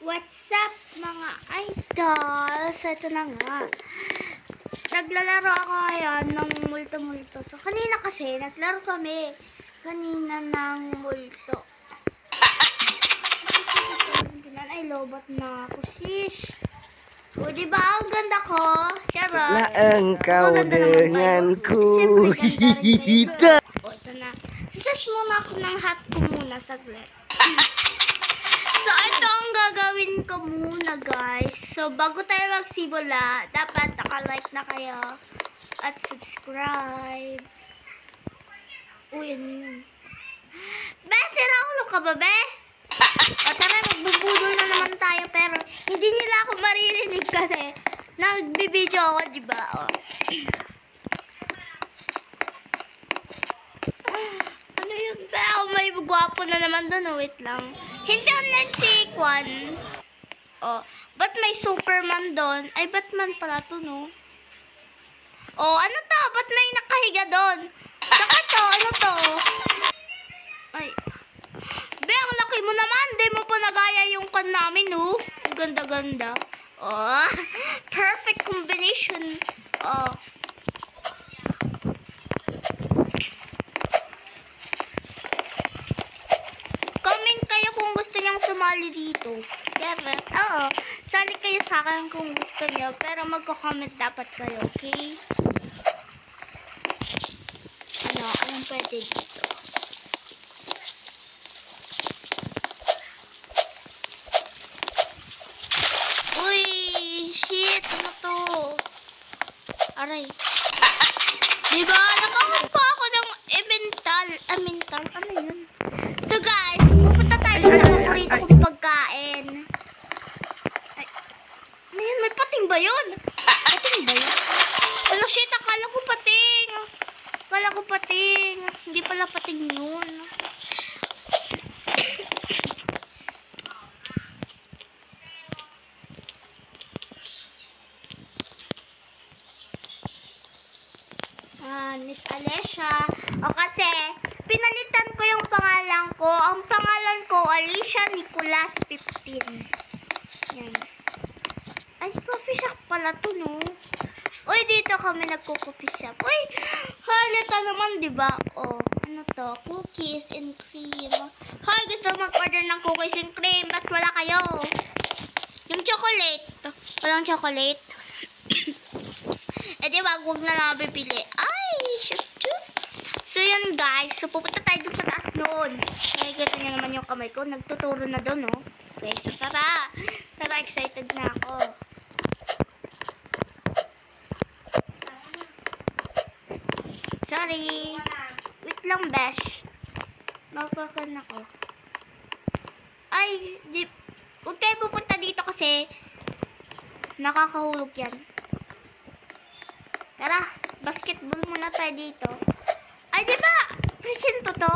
What's up mga idols? Ito na nga. Naglalaro ako ngayon ng multo-multo. So kanina kasi, naglaro kami kanina ng multo. Ay, lobot na ako, shish. O, diba? Ang ganda ko. Charot. Laang kau denganku. Hihihi. O, ito na. Sasash muna ako ng hat ko muna, saglit. So, ito ang gagawin ko muna, guys. So, bago tayo magsimula, dapat naka-like na kayo at subscribe. Uy, ano yun? Be, sira ulo ka ba, be? O, tara, magbubudol na naman tayo, pero hindi nila ako maririnig kasi nagbibideo ako, diba? O. Ano yun, be? O, may gwapo na naman doon, wait lang. Hindi online si Kwan. Oh, ba't may Superman doon? Ay, Batman pala to, no? Oh, ano to? Ba't may nakahiga doon? Saka to, ano to? Ay. Be, ang laki mo naman. Di mo pa nagaya yung kan namin, no? Ang ganda-ganda. Oh, perfect combination. Oh. Comment kayo kung gusto niyang sumali dito. Oo. Sali kayo sa akin kung gusto niyo. Pero magko-comment dapat kayo, okay? Anong pwede dito? Uy! Shit! Ano to? Aray. Diba? Nakahap pa ako ng mental. Ano yun? So guys, pupunta tayo sa paborito kong pagkain. Ay, ano yun? May pating ba yun? Pating ba yun? Ano shit? Akala ko pating. Hindi pala pating yun. Miss Alicia. O kasi, pinalitan ko yung pangalan ko. Ang pangalan ko, Alicia Nicolas 15. Yan. Ay, coffee shop pala to, no? Uy, dito kami nagko-coffee shop. Uy, halata naman, diba? O, ano to? Cookies and cream. Hoy, gusto mag-order ng cookies and cream. Ba't wala kayo? Yung chocolate. Walang chocolate. Eh, diba, huwag na lang bibili. Ay, shoot. So, yun guys. So, pupunta tayo dun sa taas noon. Nakikita niyo naman yung kamay ko. Nagtuturo na doon, no? Okay, so tara. Tara, excited na ako. Sorry. Wait lang, besh. Magpakan ako. Ay, huwag kayo pupunta dito kasi nakakahulog yan. Tara, basketball muna tayo dito. Ay, diba? Presinto to?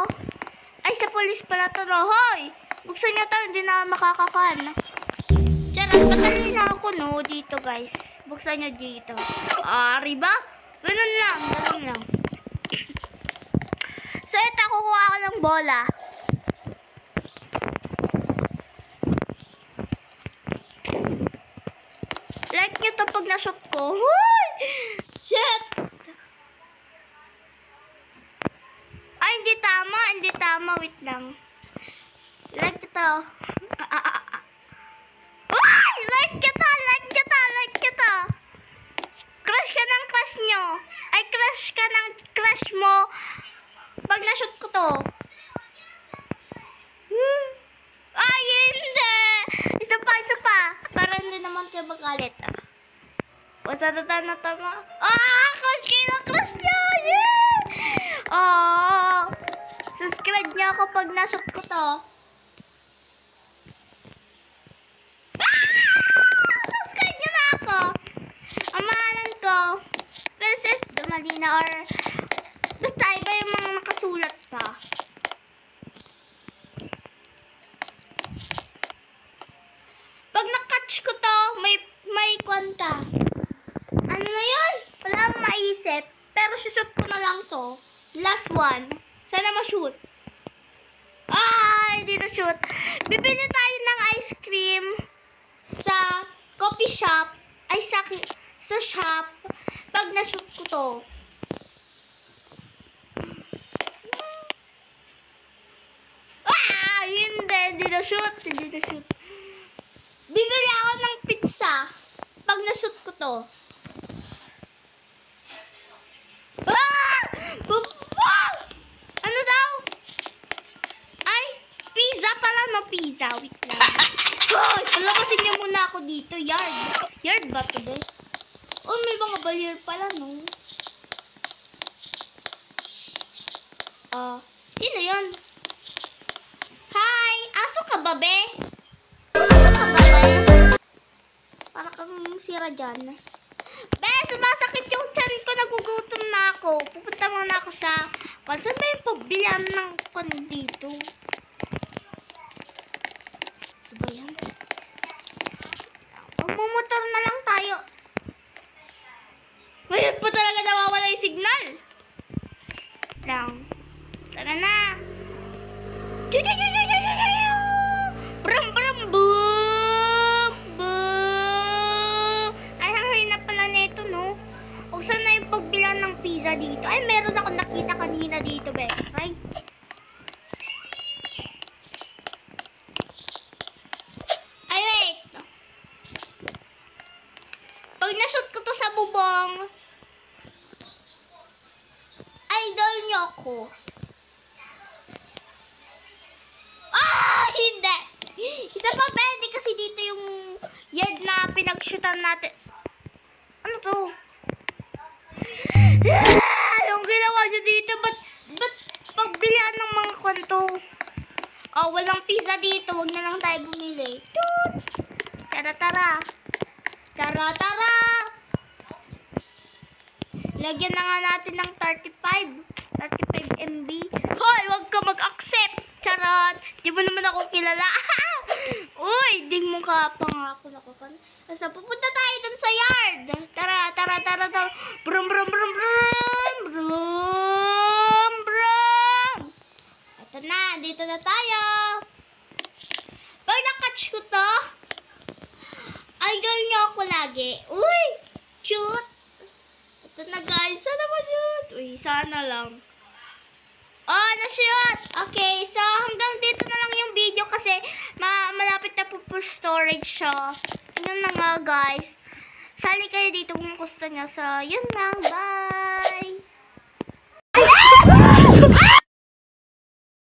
Ay, sa police pala to, no? Hoy! Buksan nyo to, hindi na makakakan. Charot, patali na ako, no? Dito, guys. Buksan nyo dito. Riba? Ganun lang. So, ito, kukuha ako ng bola. Like nyo to pag na-shoot ko. Hoy! Shit! Ay, hindi tama. Wait lang. Like ito. Uy! Like kita. Crush ka ng crush nyo. Ay, crush ka ng crush mo. Pag na-shoot ko to. Ay, hindi. Isa pa. Para hindi naman kayo magalit. Basta na tama. Crush kayo ng crush nyo. Yeah! Subscribe nyo ako pag nasot ko to. Subscribe nyo na ako. Ang mahalan ko, Princess Dumalina or basta iba yung mga nakasulat pa. Pag na-catch ko to, may kwanta. Ano na yun? Wala akong maisip. Pero shoot ko na lang to. Last one. Sana ma-shoot. Ay, hindi na-shoot. Bibili tayo ng ice cream. Shopee shop, ay sa shop, pag na-shoot ko to. Ah! Hindi na-shoot. Bibili ako ng pizza pag na-shoot ko to. Ah! Ano daw? Ay, pizza pala, no? Pizza. Wait lang. Hoy, palabasin niyo muna ako dito. Yard ba to, guys? Oh, may mga balyar pala, no? Sino yun? Hi! Aso ka ba, be? Aso ka ba, be? Para kang sira dyan. Be, sumasakit yung tiyan ko. Nagugutom na ako. Pupunta muna ako sa... Saan ba yung pagbilihan ng kon dito? Ito ba yan? Mumotor na lang tayo. Ngayon pa talaga nawawala yung signal. Lang. Tara na. Brum brum boom. Ay, ang hinap pala nito, no? O saan na yung pagbilan ng pizza dito? Ay, meron ako nakita kanina dito, be. Right? Ay, wait. Pag na-shoot ko to sa bubong, idol nyo ako. Hindi. Isa pa, hindi kasi dito yung yard na pinag-shootan natin. Ano to? Yung ginawa nyo dito, ba't pagbilihan ng mga kwanto? Walang pizza dito. Huwag na lang tayo bumili. Toot! Tara. Lagyan na nga natin ng 35 MB. Hoy, huwag ka mag-accept. Charot. Di mo naman ako kilala. Uy, ding mo ka pa nga ako nakukan. Basta pupunta tayo dun sa yard. Tara. Brum. Ito na, dito na tayo. Pag nakatch ko to, idol nyo ako lagi. Uy, cute. Ito na guys, sana ma-shoot. Uy, sana lang. Na-shoot. Okay, so hanggang dito na lang yung video kasi malapit na po storage siya. Yun na nga guys. Sali kayo dito kung gusto nyo. So, yun lang. Bye!